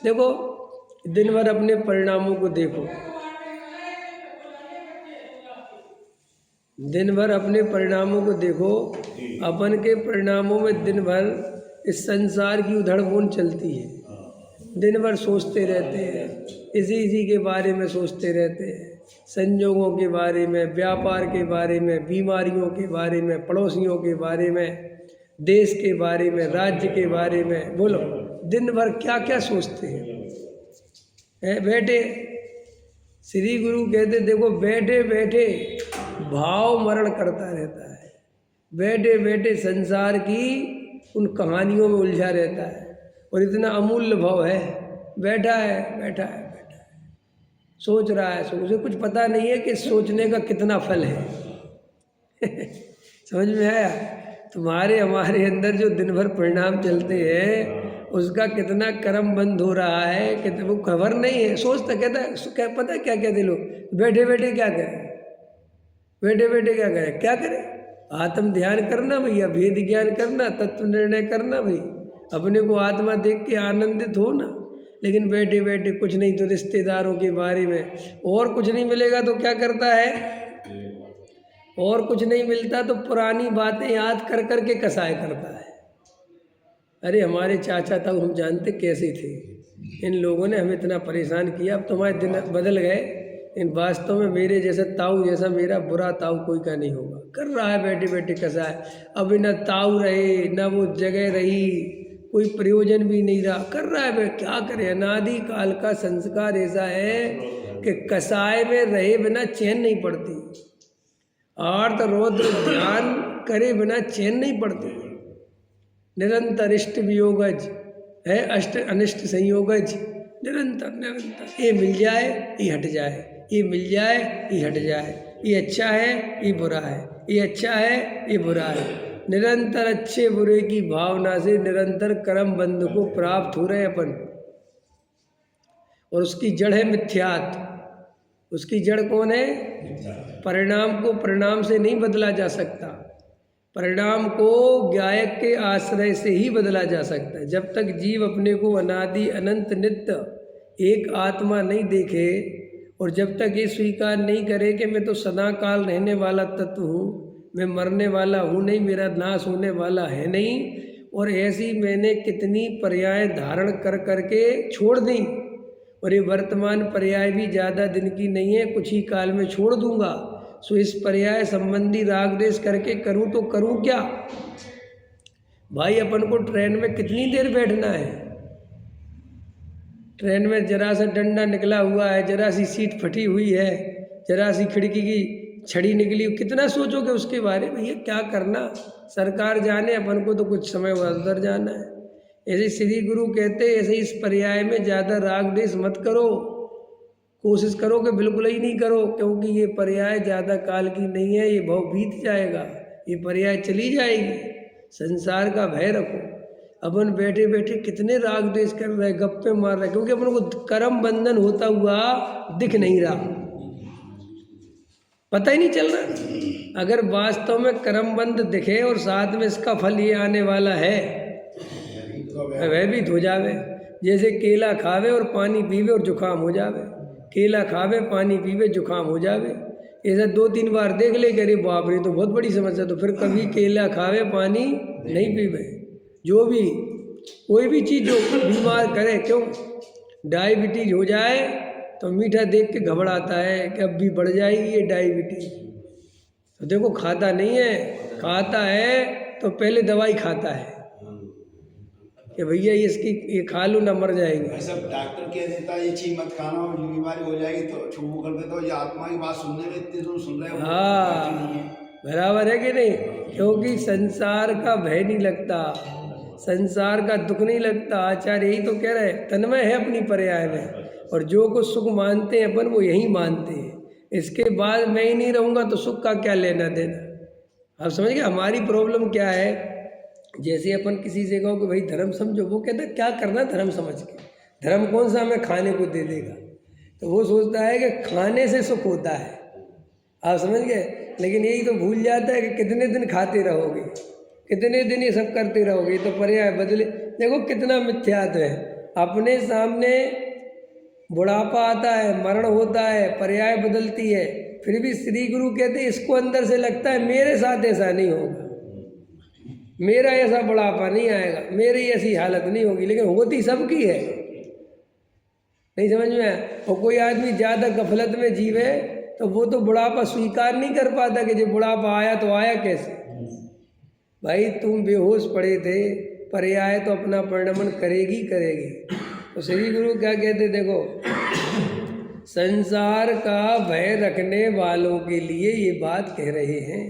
देखो दिन भर अपने परिणामों को देखो, दिन भर अपने परिणामों को देखो। अपन के परिणामों में दिन भर इस संसार की उधड़-बुन चलती है। दिन भर सोचते रहते हैं, इसी के बारे में सोचते रहते हैं, संजोगों के बारे में, व्यापार के बारे में, बीमारियों के बारे में, पड़ोसियों के बारे में, देश के बारे में, राज्य के बारे में। बोलो दिन भर क्या क्या सोचते हैं बैठे। श्री गुरु कहते देखो बैठे बैठे भाव मरण करता रहता है, बैठे बैठे संसार की उन कहानियों में उलझा रहता है। और इतना अमूल्य भाव है, बैठा है बैठा है बैठा है, सोच रहा है, उसे कुछ पता नहीं है कि सोचने का कितना फल है। समझ में आया? तुम्हारे हमारे अंदर जो दिन भर परिणाम चलते हैं उसका कितना कर्म बंद हो रहा है कि वो खबर नहीं है। सोचता कहता है क्या पता है क्या कहते लोग, बैठे बैठे क्या करें, बैठे बैठे क्या करें, क्या करें? आत्म ध्यान करना भैया, भेद ज्ञान करना, तत्व निर्णय करना भाई, अपने को आत्मा देख के आनंदित हो ना। लेकिन बैठे बैठे कुछ नहीं तो रिश्तेदारों के बारे में, और कुछ नहीं मिलेगा तो क्या करता है, और कुछ नहीं मिलता तो पुरानी बातें याद कर कर के कसाय करता है। अरे हमारे चाचा ताऊ हम जानते कैसे थे, इन लोगों ने हमें इतना परेशान किया, अब तुम्हारे दिन बदल गए। इन वास्तव में मेरे जैसा ताऊ जैसा मेरा बुरा ताऊ कोई का नहीं होगा। कर रहा है बैठे बैठे कसाय। अब न ताऊ रहे न वो जगह रही, कोई प्रयोजन भी नहीं रहा, कर रहा है। क्या करे, अनादि काल का संस्कार ऐसा है कि कसाय में रहे बिना चैन नहीं पड़ती, आर्त रौद्र ध्यान करे बिना चैन नहीं पड़ती। निरंतर इष्ट वियोगज है, अष्ट अनिष्ट संयोगज, निरंतर निरंतर। ये मिल जाए ये हट जाए, ये मिल जाए ये हट जाए, ये अच्छा है ये बुरा है, ये अच्छा है ये बुरा है। निरंतर अच्छे बुरे की भावना से निरंतर कर्म बंध को प्राप्त हो रहे अपन। और उसकी जड़ है मिथ्यात्व। उसकी जड़ कौन है? परिणाम को परिणाम से नहीं बदला जा सकता, परिणाम को ज्ञायक के आश्रय से ही बदला जा सकता है। जब तक जीव अपने को अनादि अनंत नित्य एक आत्मा नहीं देखे और जब तक ये स्वीकार नहीं करे कि मैं तो सदा काल रहने वाला तत्व हूँ, मैं मरने वाला हूँ नहीं, मेरा नाश होने वाला है नहीं, और ऐसी मैंने कितनी पर्याय धारण कर करके छोड़ दी, और ये वर्तमान पर्याय भी ज़्यादा दिन की नहीं है, कुछ ही काल में छोड़ दूंगा। सो इस पर्याय संबंधी राग देश करके करूं तो करूं क्या भाई? अपन को ट्रेन में कितनी देर बैठना है? ट्रेन में जरा सा डंडा निकला हुआ है, जरा सी सीट फटी हुई है, जरा सी खिड़की की छड़ी निकली, कितना सोचोगे उसके बारे में? ये क्या करना, सरकार जाने, अपन को तो कुछ समय उधर जाना है। ऐसे श्री गुरु कहते ऐसे इस पर्याय में ज़्यादा राग देश मत करो, कोशिश करो कि बिल्कुल ही नहीं करो, क्योंकि ये पर्याय ज़्यादा काल की नहीं है, ये भाव बीत जाएगा, ये पर्याय चली जाएगी। संसार का भय रखो। अपन बैठे बैठे कितने राग द्वेष कर रहे, गप्पे मार रहे, क्योंकि अपन को कर्म बंधन होता हुआ दिख नहीं रहा, पता ही नहीं चल रहा। अगर वास्तव में कर्म बंध दिखे और साथ में इसका फल ये आने वाला है, वह भी हो जावे। जैसे केला खावे और पानी पीवे और जुकाम हो जावे, केला खावे पानी पीवे जुकाम हो जावे, ऐसा 2-3 बार देख ले, अरे बाप रे तो बहुत बड़ी समस्या। तो फिर कभी केला खावे पानी नहीं पीवे। जो भी कोई भी चीज़ जो बीमार करे, क्यों डायबिटीज हो जाए तो मीठा देख के घबराता है कि अब भी बढ़ जाएगी ये डायबिटीज। तो देखो खाता नहीं है, खाता है तो पहले दवाई खाता है कि भैया इसकी ये खा लो ना मर जाएगी। सब डॉक्टर कह देता है ये चीज मत खाना और ये बीमारी हो जाएगी, तो छू कर देता हो। ये आत्मा की बात सुनने में इतनी तुम सुन रहे हो, हाँ बराबर है कि नहीं? क्योंकि संसार का भय नहीं लगता, संसार का दुख नहीं लगता। आचार्य यही तो कह रहे हैं, तन्मय है अपनी पर्याय में, और जो कुछ सुख मानते हैं अपन वो यही मानते हैं। इसके बाद मैं ही नहीं रहूँगा तो सुख का क्या लेना देना। आप समझ गए हमारी प्रॉब्लम क्या है? जैसे अपन किसी से कहो कि भाई धर्म समझो, वो कहता है क्या करना धर्म समझ के, धर्म कौन सा हमें खाने को दे देगा। तो वो सोचता है कि खाने से सुख होता है, आप समझ गए। लेकिन यही तो भूल जाता है कि कितने दिन खाते रहोगे, कितने दिन ये सब करते रहोगे, तो पर्याय बदले। देखो कितना मिथ्यात्व है। अपने सामने बुढ़ापा आता है, मरण होता है, पर्याय बदलती है, फिर भी श्री गुरु कहते हैं इसको अंदर से लगता है मेरे साथ ऐसा नहीं होगा, मेरा ऐसा बुढ़ापा नहीं आएगा, मेरी ऐसी हालत नहीं होगी, लेकिन होती सबकी है। नहीं समझ में आया? और कोई आदमी ज़्यादा गफलत में जीवे तो वो तो बुढ़ापा स्वीकार नहीं कर पाता कि जो बुढ़ापा आया तो आया कैसे। भाई तुम बेहोश पड़े थे, पर्याय तो अपना परिणमन करेगी करेगी। तो श्री गुरु क्या कहते, देखो संसार का भय रखने वालों के लिए ये बात कह रहे हैं